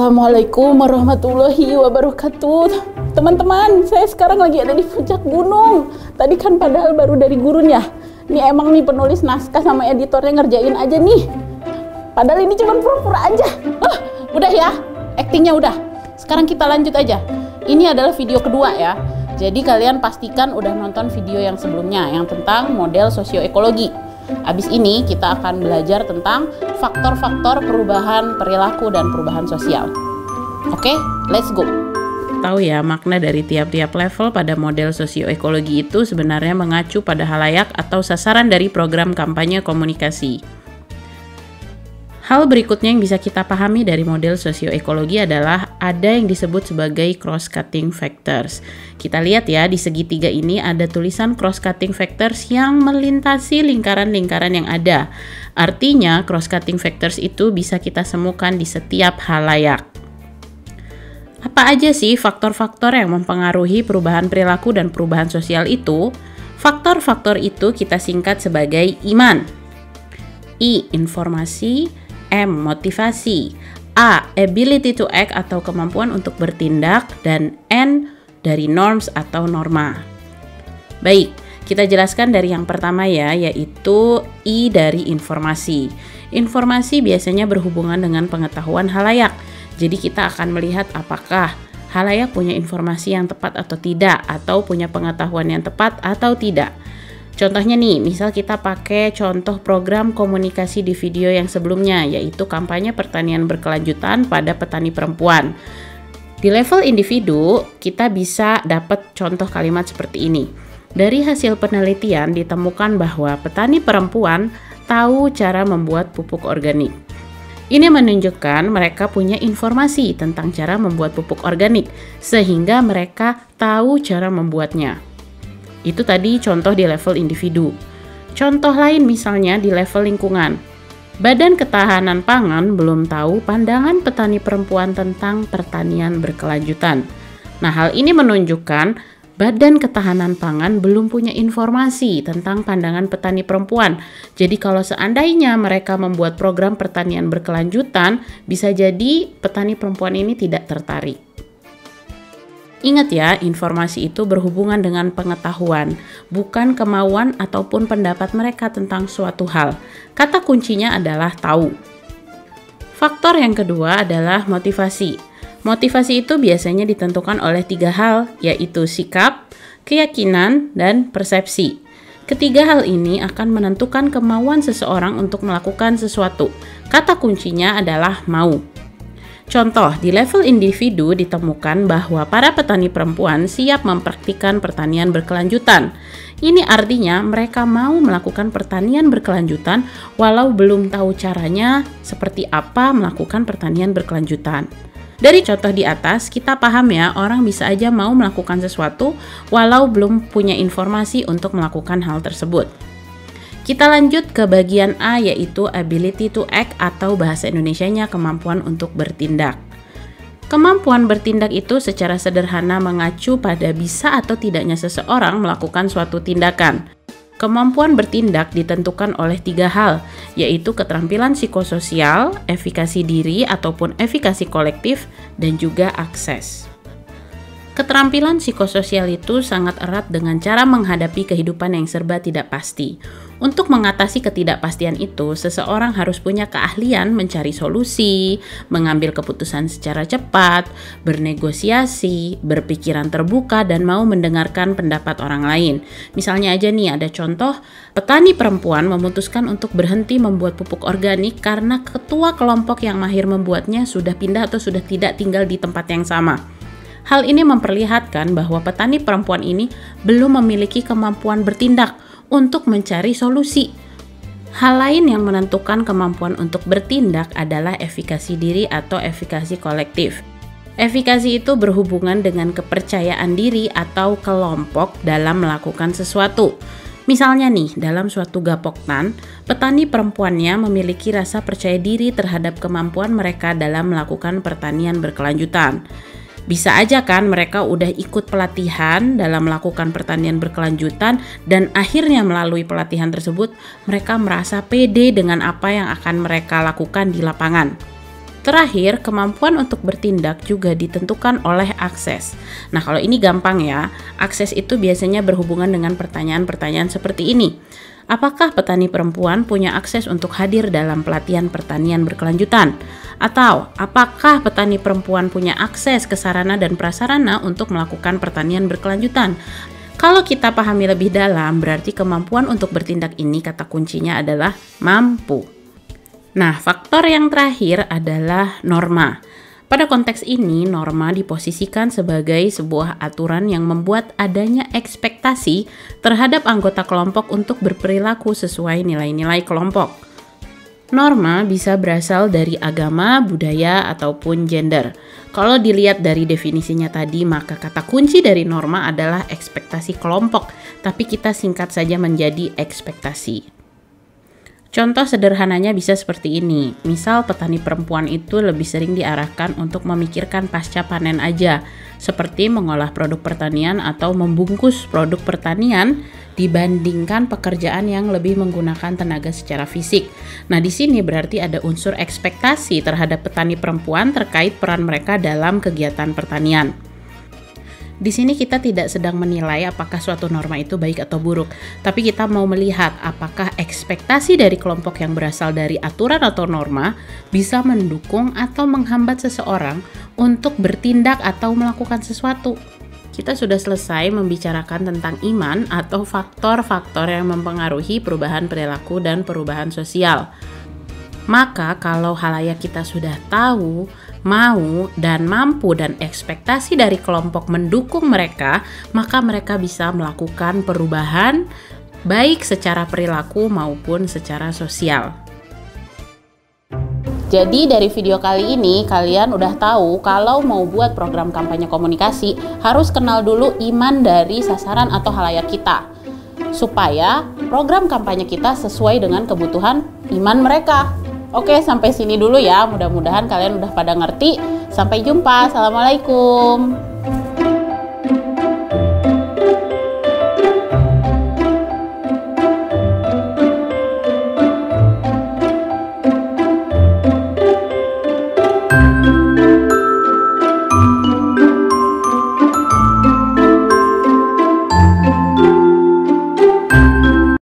Assalamualaikum warahmatullahi wabarakatuh. Teman-teman, saya sekarang lagi ada di puncak gunung. Tadi kan padahal baru dari gurun ya. Ini emang nih penulis naskah sama editornya ngerjain aja nih. Padahal ini cuma pura-pura aja. Udah ya, aktingnya udah. Sekarang kita lanjut aja. Ini adalah video kedua ya. Jadi kalian pastikan udah nonton video yang sebelumnya yang tentang model sosioekologi. Abis ini kita akan belajar tentang faktor-faktor perubahan perilaku dan perubahan sosial. Oke, let's go. Tahu ya, makna dari tiap-tiap level pada model sosioekologi itu sebenarnya mengacu pada halayak atau sasaran dari program kampanye komunikasi. Hal berikutnya yang bisa kita pahami dari model sosioekologi adalah ada yang disebut sebagai cross-cutting factors. Kita lihat ya, di segitiga ini ada tulisan cross-cutting factors yang melintasi lingkaran-lingkaran yang ada. Artinya, cross-cutting factors itu bisa kita semukan di setiap halayak. Apa aja sih faktor-faktor yang mempengaruhi perubahan perilaku dan perubahan sosial itu? Faktor-faktor itu kita singkat sebagai iman. I, informasi. M, motivasi. A, ability to act atau kemampuan untuk bertindak. Dan N, dari norms atau norma. Baik, kita jelaskan dari yang pertama ya, yaitu I dari informasi. Informasi biasanya berhubungan dengan pengetahuan halayak. Jadi kita akan melihat apakah halayak punya informasi yang tepat atau tidak, atau punya pengetahuan yang tepat atau tidak. Contohnya nih, misal kita pakai contoh program komunikasi di video yang sebelumnya, yaitu kampanye pertanian berkelanjutan pada petani perempuan. Di level individu, kita bisa dapat contoh kalimat seperti ini. Dari hasil penelitian ditemukan bahwa petani perempuan tahu cara membuat pupuk organik. Ini menunjukkan mereka punya informasi tentang cara membuat pupuk organik, sehingga mereka tahu cara membuatnya. Itu tadi contoh di level individu. Contoh lain misalnya di level lingkungan. Badan Ketahanan Pangan belum tahu pandangan petani perempuan tentang pertanian berkelanjutan. Nah, hal ini menunjukkan Badan Ketahanan Pangan belum punya informasi tentang pandangan petani perempuan. Jadi kalau seandainya mereka membuat program pertanian berkelanjutan, bisa jadi petani perempuan ini tidak tertarik. Ingat ya, informasi itu berhubungan dengan pengetahuan, bukan kemauan ataupun pendapat mereka tentang suatu hal. Kata kuncinya adalah tahu. Faktor yang kedua adalah motivasi. Motivasi itu biasanya ditentukan oleh 3 hal, yaitu sikap, keyakinan, dan persepsi. Ketiga hal ini akan menentukan kemauan seseorang untuk melakukan sesuatu. Kata kuncinya adalah mau. Contoh, di level individu ditemukan bahwa para petani perempuan siap mempraktikkan pertanian berkelanjutan. Ini artinya mereka mau melakukan pertanian berkelanjutan walau belum tahu caranya seperti apa melakukan pertanian berkelanjutan. Dari contoh di atas, kita paham ya, orang bisa aja mau melakukan sesuatu walau belum punya informasi untuk melakukan hal tersebut. Kita lanjut ke bagian A, yaitu ability to act atau bahasa Indonesianya kemampuan untuk bertindak. Kemampuan bertindak itu secara sederhana mengacu pada bisa atau tidaknya seseorang melakukan suatu tindakan. Kemampuan bertindak ditentukan oleh 3 hal, yaitu keterampilan psikososial, efikasi diri ataupun efikasi kolektif, dan juga akses. Keterampilan psikososial itu sangat erat dengan cara menghadapi kehidupan yang serba tidak pasti. Untuk mengatasi ketidakpastian itu, seseorang harus punya keahlian mencari solusi, mengambil keputusan secara cepat, bernegosiasi, berpikiran terbuka, dan mau mendengarkan pendapat orang lain. Misalnya aja nih, ada contoh, petani perempuan memutuskan untuk berhenti membuat pupuk organik karena ketua kelompok yang mahir membuatnya sudah pindah atau sudah tidak tinggal di tempat yang sama. Hal ini memperlihatkan bahwa petani perempuan ini belum memiliki kemampuan bertindak untuk mencari solusi. Hal lain yang menentukan kemampuan untuk bertindak adalah efikasi diri atau efikasi kolektif. Efikasi itu berhubungan dengan kepercayaan diri atau kelompok dalam melakukan sesuatu. Misalnya nih, dalam suatu gapoktan, petani perempuannya memiliki rasa percaya diri terhadap kemampuan mereka dalam melakukan pertanian berkelanjutan. Bisa aja kan mereka udah ikut pelatihan dalam melakukan pertanian berkelanjutan dan akhirnya melalui pelatihan tersebut mereka merasa pede dengan apa yang akan mereka lakukan di lapangan. Terakhir, kemampuan untuk bertindak juga ditentukan oleh akses. Nah, kalau ini gampang ya. Akses itu biasanya berhubungan dengan pertanyaan-pertanyaan seperti ini. Apakah petani perempuan punya akses untuk hadir dalam pelatihan pertanian berkelanjutan? Atau, apakah petani perempuan punya akses ke sarana dan prasarana untuk melakukan pertanian berkelanjutan? Kalau kita pahami lebih dalam, berarti kemampuan untuk bertindak ini kata kuncinya adalah mampu. Nah, faktor yang terakhir adalah norma. Pada konteks ini, norma diposisikan sebagai sebuah aturan yang membuat adanya ekspektasi terhadap anggota kelompok untuk berperilaku sesuai nilai-nilai kelompok. Norma bisa berasal dari agama, budaya, ataupun gender. Kalau dilihat dari definisinya tadi, maka kata kunci dari norma adalah ekspektasi kelompok, tapi kita singkat saja menjadi ekspektasi. Contoh sederhananya bisa seperti ini. Misal petani perempuan itu lebih sering diarahkan untuk memikirkan pasca panen aja, seperti mengolah produk pertanian atau membungkus produk pertanian dibandingkan pekerjaan yang lebih menggunakan tenaga secara fisik. Nah, di sini berarti ada unsur ekspektasi terhadap petani perempuan terkait peran mereka dalam kegiatan pertanian. Di sini kita tidak sedang menilai apakah suatu norma itu baik atau buruk, tapi kita mau melihat apakah ekspektasi dari kelompok yang berasal dari aturan atau norma bisa mendukung atau menghambat seseorang untuk bertindak atau melakukan sesuatu. Kita sudah selesai membicarakan tentang iman atau faktor-faktor yang mempengaruhi perubahan perilaku dan perubahan sosial. Maka kalau halayak kita sudah tahu, mau, dan mampu dan ekspektasi dari kelompok mendukung mereka, maka mereka bisa melakukan perubahan baik secara perilaku maupun secara sosial. Jadi dari video kali ini kalian udah tahu kalau mau buat program kampanye komunikasi harus kenal dulu iman dari sasaran atau halayak kita, supaya program kampanye kita sesuai dengan kebutuhan iman mereka. Oke, sampai sini dulu ya. Mudah-mudahan kalian udah pada ngerti. Sampai jumpa. Assalamualaikum.